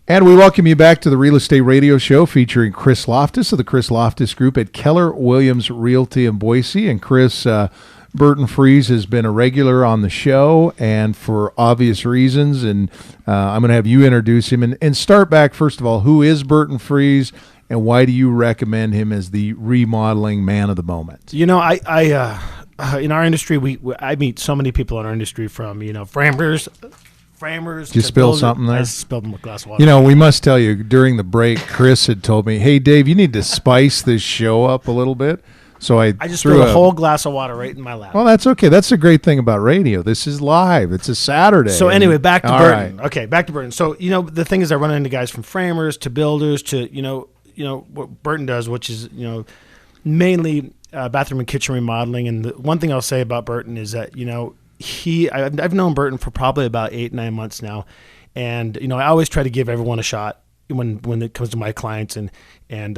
And we welcome you back to the Real Estate Radio Show featuring Chris Lofthus of the Chris Lofthus Group at Keller Williams Realty in Boise. And Chris, Burton Friesz has been a regular on the show, and for obvious reasons. And I'm going to have you introduce him. And start back, first of all, who is Burton Friesz, and why do you recommend him as the remodeling man of the moment? You know, I in our industry, I meet so many people in our industry from, framers. Did you spill something there? I spilled a glass of water. You know, we must tell you, during the break, Chris had told me, hey, Dave, you need to spice this show up a little bit. So I just threw a whole glass of water right in my lap. Well, that's okay. That's the great thing about radio. This is live. It's a Saturday. So anyway, back to Burton. Right. Okay, back to Burton. So, the thing is, I run into guys from framers to builders to, what Burton does, which is, mainly bathroom and kitchen remodeling. And the one thing I'll say about Burton is that, I've known Burton for probably about 8-9 months now, and I always try to give everyone a shot when it comes to my clients. And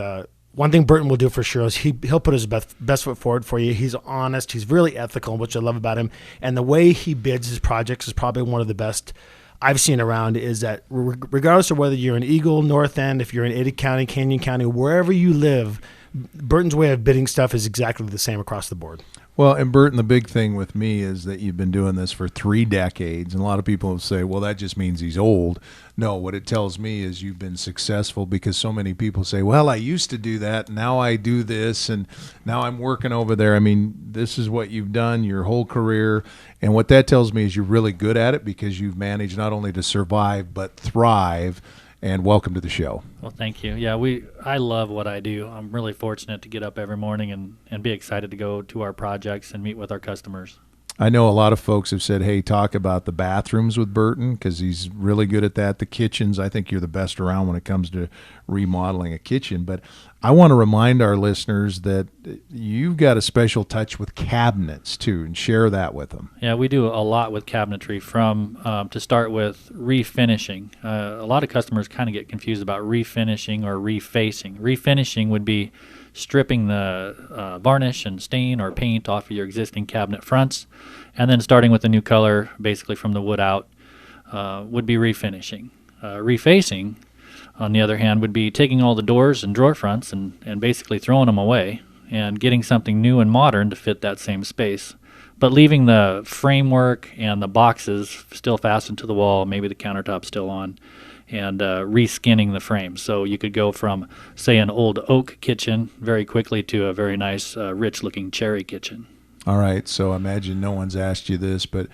one thing Burton will do for sure is he'll put his best foot forward for you. He's honest. He's really ethical, which I love about him. And the way he bids his projects is probably one of the best I've seen around. Is that regardless of whether you're in Eagle, North End, if you're in Ada County, Canyon County, wherever you live, Burton's way of bidding stuff is exactly the same across the board. Well, and Burton, the big thing with me is that you've been doing this for 3 decades, and a lot of people say, well, that just means he's old. No, what it tells me is you've been successful, because so many people say, well, I used to do that, now I do this, and now I'm working over there. I mean, this is what you've done your whole career, and what that tells me is you're really good at it, because you've managed not only to survive but thrive. And welcome to the show. Well, thank you. Yeah, I love what I do. I'm really fortunate to get up every morning and be excited to go to our projects and meet with our customers. I know a lot of folks have said, hey, talk about the bathrooms with Burton, because he's really good at that. The kitchens, I think you're the best around when it comes to remodeling a kitchen. But I want to remind our listeners that you've got a special touch with cabinets, too, and share that with them. Yeah, we do a lot with cabinetry, from to start with refinishing. A lot of customers kind of get confused about refinishing or refacing. Refinishing would be stripping the varnish and stain or paint off of your existing cabinet fronts, and then starting with a new color, basically from the wood out, would be refinishing. Refacing, on the other hand, would be taking all the doors and drawer fronts and basically throwing them away and getting something new and modern to fit that same space, but leaving the framework and the boxes still fastened to the wall, maybe the countertop still on, and reskinning the frame. So you could go from, say, an old oak kitchen very quickly to a very nice, rich-looking cherry kitchen. All right, so imagine no one's asked you this, but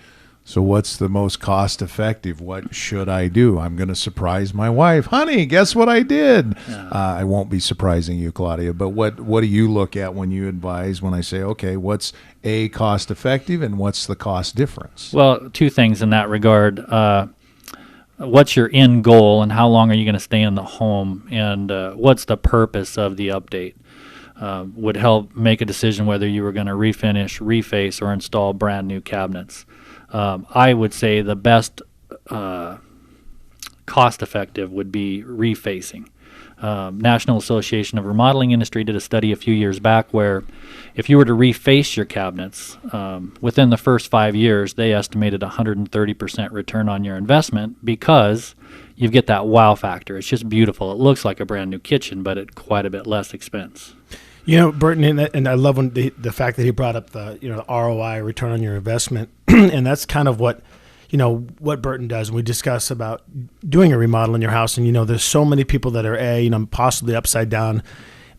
so what's the most cost-effective? What should I do? I'm going to surprise my wife. Honey, guess what I did? I won't be surprising you, Claudia, but what do you look at when you advise, when I say, okay, what's A, cost-effective, and what's the cost difference? Well, 2 things in that regard. What's your end goal, and how long are you going to stay in the home, and what's the purpose of the update? Would help make a decision whether you were going to refinish, reface, or install brand new cabinets. I would say the best cost-effective would be refacing. National Association of Remodeling Industry did a study a few years back where if you were to reface your cabinets, within the first 5 years, they estimated 130% return on your investment, because you get that wow factor. It's just beautiful. It looks like a brand new kitchen, but at quite a bit less expense. Burton, and I love when the fact that he brought up the the ROI, return on your investment, and that's kind of what what Burton does. We discuss about doing a remodel in your house, and there's so many people that are possibly upside down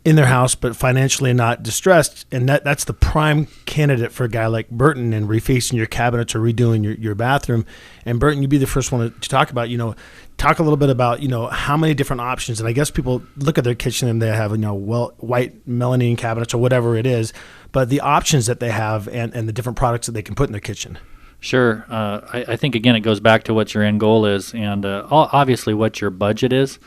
in their house, but financially not distressed, and that's the prime candidate for a guy like Burton, and refacing your cabinets or redoing your bathroom. And Burton, you'd be the first one to talk about talk a little bit about how many different options. And I guess people look at their kitchen and they have white melamine cabinets or whatever it is, but the options that they have and the different products that they can put in their kitchen. Sure. I think, again, it goes back to what your end goal is, and obviously what your budget is.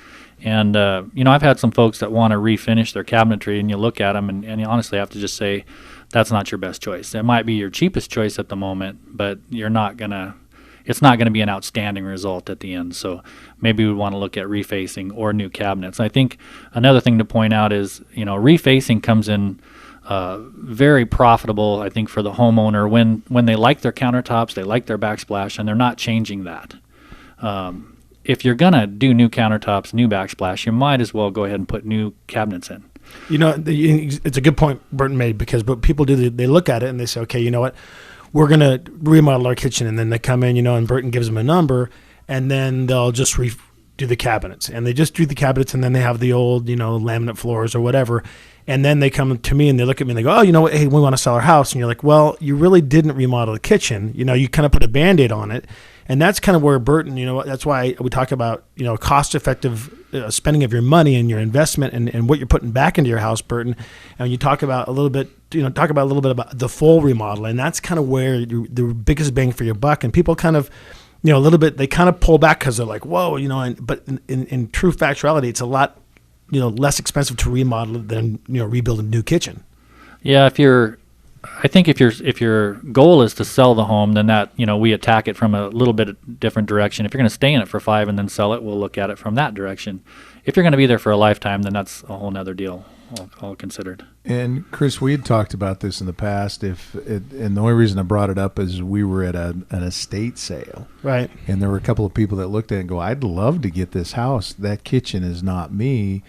And, I've had some folks that want to refinish their cabinetry, and you look at them and you honestly have to just say, that's not your best choice. It might be your cheapest choice at the moment, but it's not going to be an outstanding result at the end. So maybe we want to look at refacing or new cabinets. I think another thing to point out is, refacing comes in very profitable, I think, for the homeowner when they like their countertops, they like their backsplash, and they're not changing that. if you're gonna do new countertops, new backsplash, you might as well go ahead and put new cabinets in. It's a good point Burton made, because what people do, they look at it and they say, okay, you know what, we're going to remodel our kitchen. And then they come in, and Burton gives them a number, and then they'll just do the cabinets. And they just do the cabinets, and then they have the old, laminate floors or whatever. And then they come to me and they look at me and they go, oh, you know what, hey, we want to sell our house. And you're like, well, you really didn't remodel the kitchen. You kind of put a Band-Aid on it. And that's kind of where Burton, that's why we talk about, cost-effective spending of your money and your investment and what you're putting back into your house, Burton. And you talk about a little bit about the full remodel. And that's kind of where the biggest bang for your buck. And people kind of, a little bit, they kind of pull back because they're like, whoa, but in true factuality, it's a lot, less expensive to remodel than, rebuild a new kitchen. Yeah, I think if your goal is to sell the home, then that, we attack it from a little bit different direction. If you're going to stay in it for 5 and then sell it, we'll look at it from that direction. If you're going to be there for a lifetime, then that's a whole nother deal, all considered. And Chris, we had talked about this in the past. And the only reason I brought it up is we were at an estate sale, right? And there were a couple of people that looked at it and go, "I'd love to get this house. That kitchen is not me."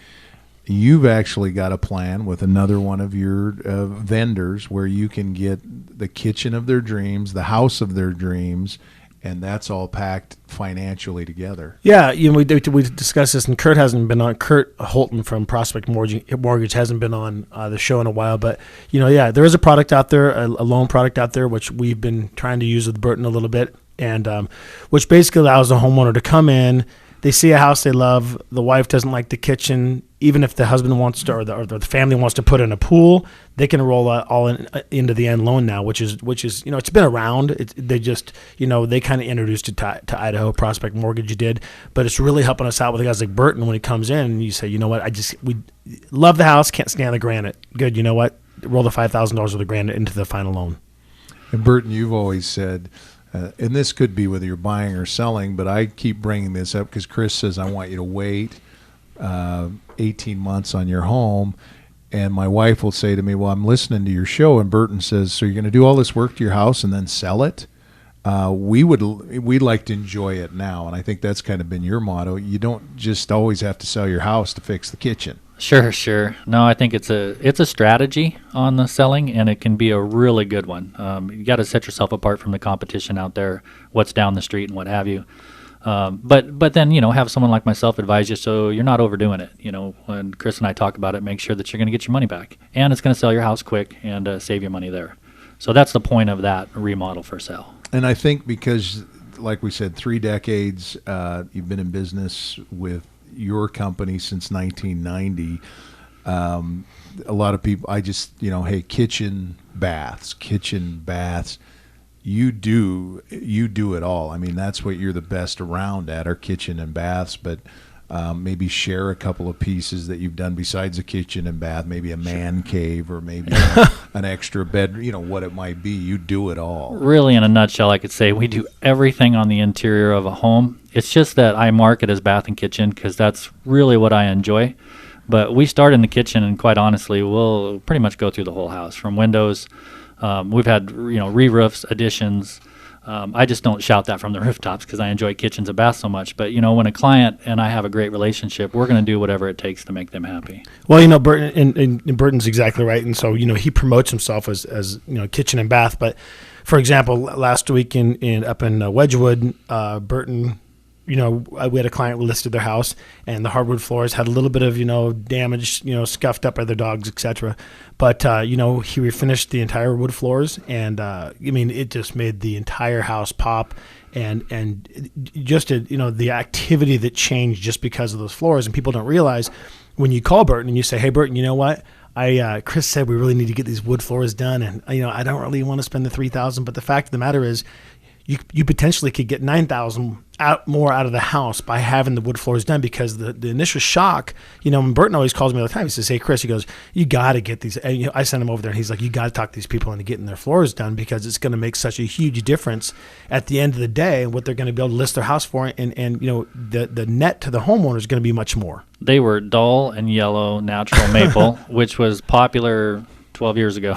You've actually got a plan with another one of your vendors where you can get the kitchen of their dreams, the house of their dreams, and that's all packed financially together. Yeah, we discussed this, and Kurt Holton from Prospect Mortgage hasn't been on the show in a while, but there is a product out there, a loan product out there, which we've been trying to use with Burton a little bit, and which basically allows the homeowner to come in. They see a house they love. The wife doesn't like the kitchen. Even if the husband wants to, or the family wants to put in a pool, they can roll that all into the end loan now, which is it's been around. They just they kind of introduced it to Idaho. Prospect Mortgage did, but it's really helping us out with guys like Burton when he comes in and you say, you know what, we love the house, can't stand the granite. Good, you know what, roll the $5,000 of the granite into the final loan. And Burton, you've always said. And this could be whether you're buying or selling, but I keep bringing this up because Chris says, I want you to wait 18 months on your home. And my wife will say to me, well, I'm listening to your show. And Burton says, so you're going to do all this work to your house and then sell it? We'd like to enjoy it now. And I think that's kind of been your motto. You don't just always have to sell your house to fix the kitchen. Sure. No, I think it's a strategy on the selling, and it can be a really good one. You got to set yourself apart from the competition out there, what's down the street and what have you. But then have someone like myself advise you so you're not overdoing it. When Chris and I talk about it, make sure that you're going to get your money back, and it's going to sell your house quick and save you money there. So that's the point of that remodel for sale. And I think because, like we said, 3 decades, you've been in business with your company since 1990. A lot of people, hey, kitchen baths. You do it all. I mean, that's what you're the best around at, our kitchen and baths, but maybe share a couple of pieces that you've done besides a kitchen and bath, maybe a man cave or maybe an extra bed, what it might be. You do it all. Really, in a nutshell, I could say we do everything on the interior of a home. It's just that I market as bath and kitchen because that's really what I enjoy. But we start in the kitchen, and quite honestly, we'll pretty much go through the whole house from windows. We've had re-roofs, additions. I just don't shout that from the rooftops because I enjoy kitchens and baths so much. But when a client and I have a great relationship, we're going to do whatever it takes to make them happy. Well, Burton and Burton's exactly right, and so he promotes himself as kitchen and bath. But for example, last week up in Wedgwood, Burton. We had a client who listed their house, and the hardwood floors had a little bit of, damage, scuffed up by their dogs, etc. But, he refinished the entire wood floors, and, it just made the entire house pop, and just, the activity that changed just because of those floors. And people don't realize when you call Burton and you say, hey, Burton, you know what? Chris said we really need to get these wood floors done, and, I don't really want to spend the $3,000, but the fact of the matter is, you potentially could get $9,000 more out of the house by having the wood floors done, because the initial shock, when Burton always calls me all the time, he says, hey, Chris, he goes, you got to get these. And, I send him over there and he's like, you got to talk these people into getting their floors done, because it's going to make such a huge difference at the end of the day, what they're going to be able to list their house for. And the net to the homeowner is going to be much more. They were dull and yellow natural maple, which was popular 12 years ago.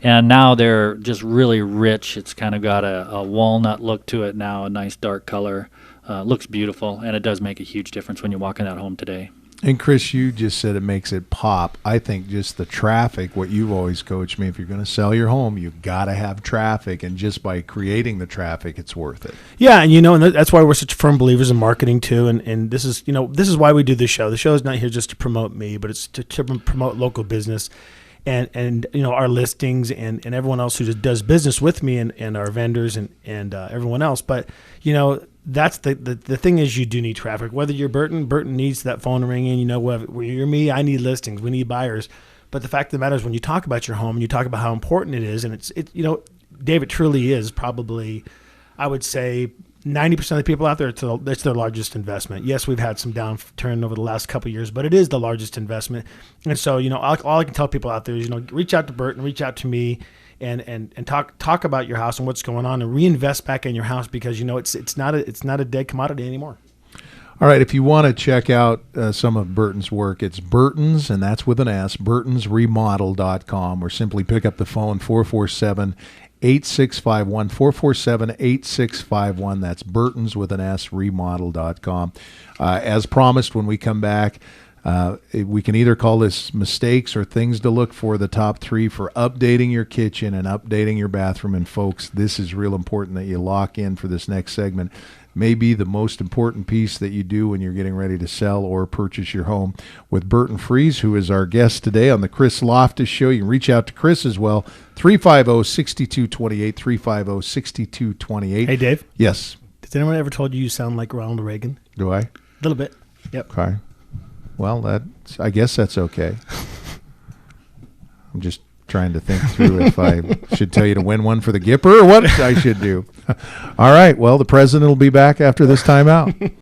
And now they're just really rich. It's kind of got a walnut look to it now, a nice dark color. looks beautiful, and it does make a huge difference when you walk in that home today. And Chris, you just said it makes it pop. I think just the traffic, what you've always coached me, if you're going to sell your home, you've got to have traffic. And just by creating the traffic, it's worth it. Yeah, and and that's why we're such firm believers in marketing too. And this is why we do this show. The show is not here just to promote me, but it's to promote local business. And our listings and everyone else who just does business with me and our vendors and everyone else. But that's the thing is, you do need traffic. Whether you're Burton needs that phone ringing. Whether you're me, I need listings. We need buyers. But the fact of the matter is, when you talk about your home and you talk about how important it is, and it's Dave, it truly is probably, I would say, 90% of the people out there, it's their largest investment. Yes, we've had some downturn over the last couple of years, but it is the largest investment. And so, all I can tell people out there is, reach out to Burton, reach out to me, and talk about your house and what's going on, and reinvest back in your house, because it's not a dead commodity anymore. All right, if you want to check out some of Burton's work, it's Burton's, and that's with an S, burtonsremodel.com, or simply pick up the phone, 447-8651, 447-8651. That's Burton's with an S, remodel.com. As promised, when we come back, we can either call this mistakes or things to look for, the top 3 for updating your kitchen and updating your bathroom. And folks, this is real important that you lock in for this next segment. Maybe the most important piece that you do when you're getting ready to sell or purchase your home, with Burton Friesz, who is our guest today on the Chris Lofthus Show. You can reach out to Chris as well, 350-6228, 350-6228. Hey, Dave. Yes. Has anyone ever told you sound like Ronald Reagan? Do I? A little bit. Yep. Okay. Well, I guess that's okay. I'm just trying to think through if I should tell you to win one for the Gipper or what I should do. All right. Well, the president will be back after this timeout.